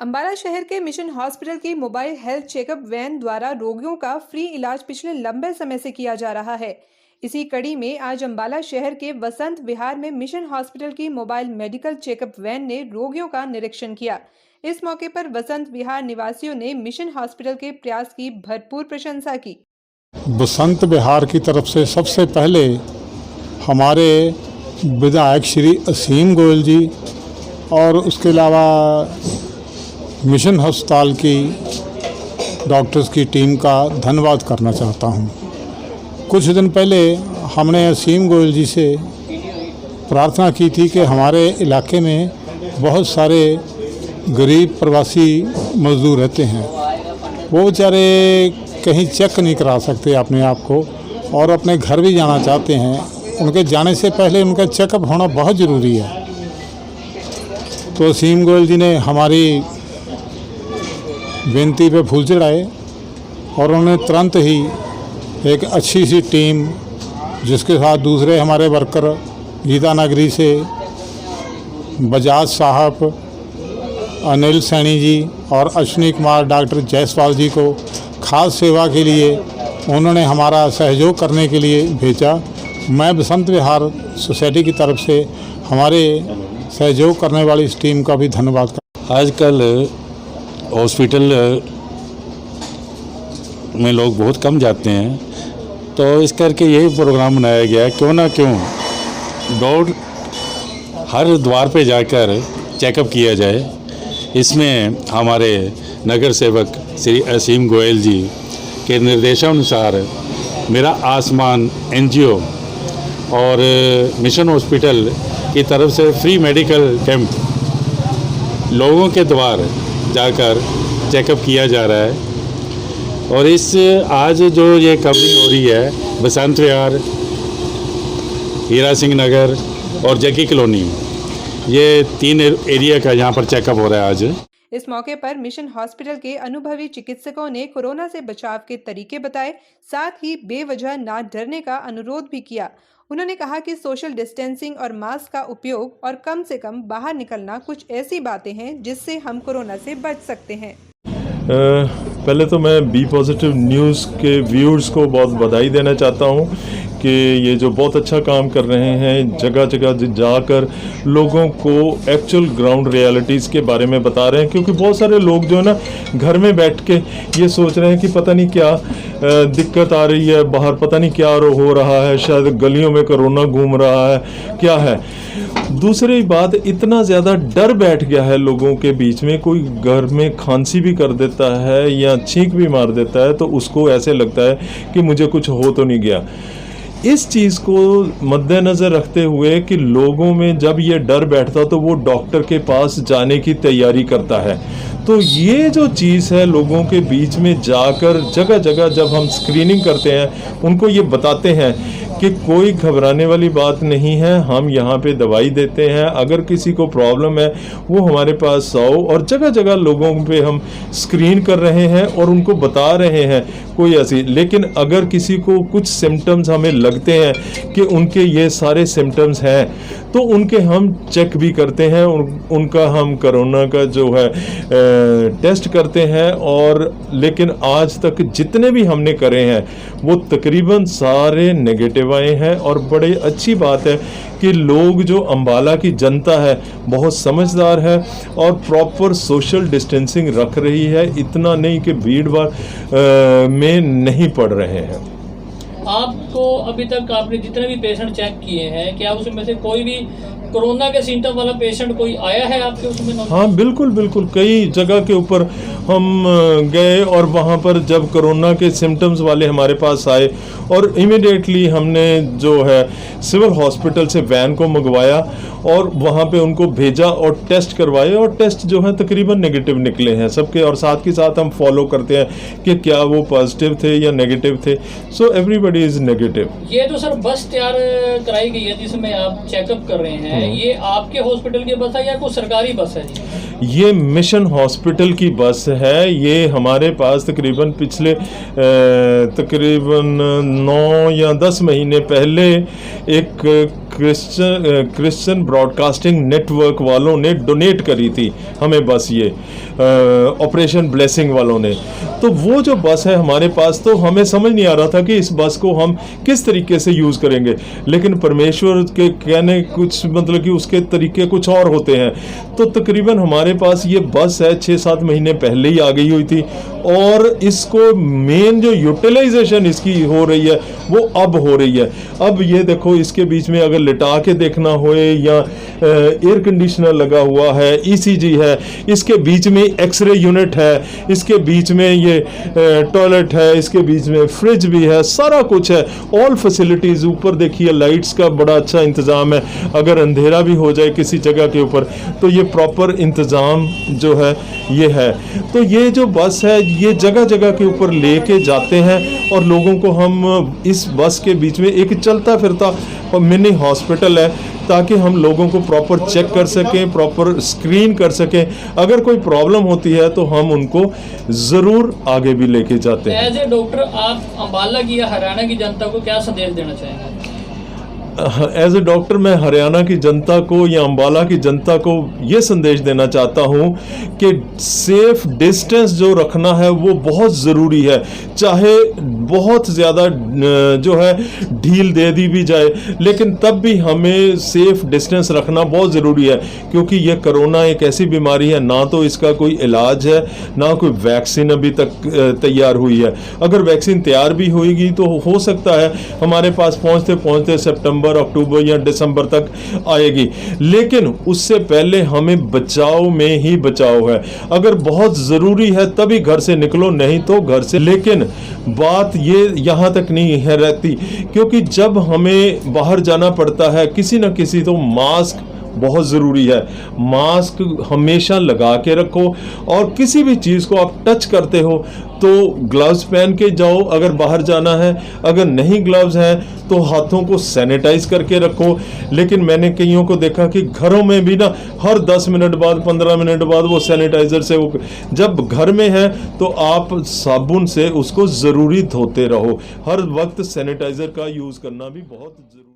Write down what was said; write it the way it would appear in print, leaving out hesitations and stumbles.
अंबाला शहर के mission hospital की मोबाइल हेल्थ चेकअप वैन द्वारा रोगियों का फ्री इलाज पिछले लंबे समय से किया जा रहा है। इसी कड़ी में आज अंबाला शहर के वसंत विहार में मिशन हॉस्पिटल की मोबाइल मेडिकल चेकअप वैन ने रोगियों का निरीक्षण किया। इस मौके पर वसंत विहार निवासियों ने मिशन हॉस्पिटल के प्रयास की भरपूर प्रशंसा की। वसंत विहार की तरफ से सबसे पहले हमारे विधायक श्री असीम गोयल जी और उसके अलावा मिशन अस्पताल की डॉक्टर्स की टीम का धन्यवाद करना चाहता हूं। कुछ दिन पहले हमने असीम गोयल जी से प्रार्थना की थी कि हमारे इलाके में बहुत सारे गरीब प्रवासी मजदूर रहते हैं, वो बेचारे कहीं चेक नहीं करा सकते अपने आप को और अपने घर भी जाना चाहते हैं। उनके जाने से पहले उनका चेकअप होना बहुत ज़रूरी है। तो असीम गोयल जी ने हमारी बेनती पे फूल चढ़ाए और उन्होंने तुरंत ही एक अच्छी सी टीम, जिसके साथ दूसरे हमारे वर्कर गीता नगरी से बजाज साहब, अनिल सैनी जी और अश्विनी कुमार डॉक्टर जायसवाल जी को खास सेवा के लिए उन्होंने हमारा सहयोग करने के लिए भेजा। मैं वसंत विहार सोसाइटी की तरफ से हमारे सहयोग करने वाली इस टीम का भी धन्यवाद करता हूं। आजकल हॉस्पिटल में लोग बहुत कम जाते हैं, तो इस करके यही प्रोग्राम बनाया गया, क्यों ना क्यों डोर हर द्वार पे जाकर चेकअप किया जाए। इसमें हमारे नगर सेवक श्री असीम गोयल जी के निर्देशानुसार मेरा आसमान एनजीओ और मिशन हॉस्पिटल की तरफ से फ्री मेडिकल कैंप लोगों के द्वार जाकर चेकअप किया जा रहा है। और इस आज जो ये कवरिंग हो रही है बसंत विहार, हीरा सिंह नगर और जग्गी कॉलोनी, ये 3 एरिया का यहाँ पर चेकअप हो रहा है आज। इस मौके पर मिशन हॉस्पिटल के अनुभवी चिकित्सकों ने कोरोना से बचाव के तरीके बताए, साथ ही बेवजह ना डरने का अनुरोध भी किया। उन्होंने कहा कि सोशल डिस्टेंसिंग और मास्क का उपयोग और कम से कम बाहर निकलना कुछ ऐसी बातें हैं जिससे हम कोरोना से बच सकते हैं। पहले तो मैं बी पॉजिटिव न्यूज़ के व्यूअर्स को बहुत बधाई देना चाहता हूं कि ये जो बहुत अच्छा काम कर रहे हैं, जगह जगह जाकर लोगों को एक्चुअल ग्राउंड रियलिटीज़ के बारे में बता रहे हैं। क्योंकि बहुत सारे लोग जो है ना घर में बैठ के ये सोच रहे हैं कि पता नहीं क्या दिक्कत आ रही है, बाहर पता नहीं क्या हो रहा है, शायद गलियों में कोरोना घूम रहा है, क्या है। दूसरी बात, इतना ज़्यादा डर बैठ गया है लोगों के बीच में, कोई घर में खांसी भी कर देता है या छींक भी मार देता है तो उसको ऐसे लगता है कि मुझे कुछ हो तो नहीं गया। इस चीज़ को मद्देनज़र रखते हुए कि लोगों में जब ये डर बैठता तो वो डॉक्टर के पास जाने की तैयारी करता है। तो ये जो चीज़ है, लोगों के बीच में जाकर जगह जगह जब हम स्क्रीनिंग करते हैं, उनको ये बताते हैं कि कोई घबराने वाली बात नहीं है, हम यहाँ पे दवाई देते हैं, अगर किसी को प्रॉब्लम है वो हमारे पास आओ। और जगह जगह लोगों पे हम स्क्रीन कर रहे हैं और उनको बता रहे हैं कोई ऐसी। लेकिन अगर किसी को कुछ सिम्टम्स हमें लगते हैं कि उनके ये सारे सिम्टम्स हैं तो उनके हम चेक भी करते हैं, उनका हम कोरोना का जो है टेस्ट करते हैं। और लेकिन आज तक जितने भी हमने करे हैं वो तकरीबन सारे नेगेटिव आए हैं। और बड़ी अच्छी बात है कि लोग, जो अंबाला की जनता है, बहुत समझदार है और प्रॉपर सोशल डिस्टेंसिंग रख रही है, इतना नहीं कि भीड़ भाड़ में नहीं पड़ रहे हैं। आपको अभी तक आपने जितने भी पेशेंट चेक किए हैं, क्या उसमें से कोई भी कोरोना के सिम्टम वाला पेशेंट कोई आया है आपके उसमें? हाँ, बिल्कुल बिल्कुल। कई जगह के ऊपर हम गए और वहाँ पर जब कोरोना के सिम्टम्स वाले हमारे पास आए और इमीडिएटली हमने जो है सिविल हॉस्पिटल से वैन को मंगवाया और वहाँ पे उनको भेजा और टेस्ट करवाए। और टेस्ट जो है तकरीबन नेगेटिव निकले हैं सबके। और साथ के साथ हम फॉलो करते हैं कि क्या वो पॉजिटिव थे या नेगेटिव थे। So everybody is negative. ये तो सर बस तैयार कराई गई है जिसमें आप चेकअप कर रहे हैं, ये आपके हॉस्पिटल की बस है या कोई सरकारी बस है जी? ये मिशन हॉस्पिटल की बस है। ये हमारे पास तकरीबन पिछले तकरीबन 9 या 10 महीने पहले एक क्रिश्चियन ब्रॉडकास्टिंग नेटवर्क वालों ने डोनेट करी थी हमें बस, ये ऑपरेशन ब्लेसिंग वालों ने। तो वो जो बस है हमारे पास, तो हमें समझ नहीं आ रहा था कि इस बस को हम किस तरीके से यूज़ करेंगे, लेकिन परमेश्वर के कहने कुछ मतलब कि उसके तरीके कुछ और होते हैं। तो तकरीबन हमारे पास ये बस है 6-7 महीने पहले ही आ गई हुई थी, और इसको मेन जो यूटिलाइजेशन इसकी हो रही है वो अब हो रही है। अब ये देखो, इसके बीच में अगर लिटा के देखना होए या एयर कंडीशनर लगा हुआ है, ECG है, इसके बीच में एक्सरे यूनिट है, इसके बीच में ये टॉयलेट है, इसके बीच में फ्रिज भी है, सारा कुछ है, ऑल फैसिलिटीज़। ऊपर देखिए लाइट्स का बड़ा अच्छा इंतज़ाम है, अगर अंधेरा भी हो जाए किसी जगह के ऊपर तो ये प्रॉपर इंतज़ाम जो है ये है। तो ये जो बस है ये जगह जगह के ऊपर लेके जाते हैं, और लोगों को हम इस बस के बीच में एक चलता फिरता मिनी हॉस्पिटल है, ताकि हम लोगों को प्रॉपर चेक कर सकें, प्रॉपर स्क्रीन कर सकें। अगर कोई प्रॉब्लम होती है तो हम उनको ज़रूर आगे भी लेके जाते हैं। एज ए डॉक्टर आप अम्बाला की या हरियाणा की जनता को क्या संदेश देना चाहेंगे? एज ए डॉक्टर मैं हरियाणा की जनता को या अम्बाला की जनता को ये संदेश देना चाहता हूँ कि सेफ डिस्टेंस जो रखना है वो बहुत ज़रूरी है। चाहे बहुत ज़्यादा जो है ढील दे दी भी जाए, लेकिन तब भी हमें सेफ डिस्टेंस रखना बहुत ज़रूरी है, क्योंकि ये कोरोना एक ऐसी बीमारी है, ना तो इसका कोई इलाज है, ना कोई वैक्सीन अभी तक तैयार हुई है। अगर वैक्सीन तैयार भी होगी तो हो सकता है हमारे पास पहुँचते पहुँचते सितंबर, अक्टूबर या दिसंबर तक आएगी, लेकिन उससे पहले हमें बचाव में ही बचाव है। अगर बहुत ज़रूरी है तभी घर से निकलो, नहीं तो घर से। लेकिन बात ये यहाँ तक नहीं है रहती, क्योंकि जब हमें बाहर जाना पड़ता है किसी न किसी तो मास्क बहुत ज़रूरी है। मास्क हमेशा लगा के रखो, और किसी भी चीज़ को आप टच करते हो तो ग्लव्स पहन के जाओ अगर बाहर जाना है। अगर नहीं ग्लव्स हैं तो हाथों को सैनिटाइज करके रखो। लेकिन मैंने कईयों को देखा कि घरों में भी ना हर 10 मिनट बाद 15 मिनट बाद वो सैनिटाइज़र से वो, जब घर में है तो आप साबुन से उसको ज़रूरी धोते रहो। हर वक्त सैनिटाइज़र का यूज़ करना भी बहुत ज़रूरी।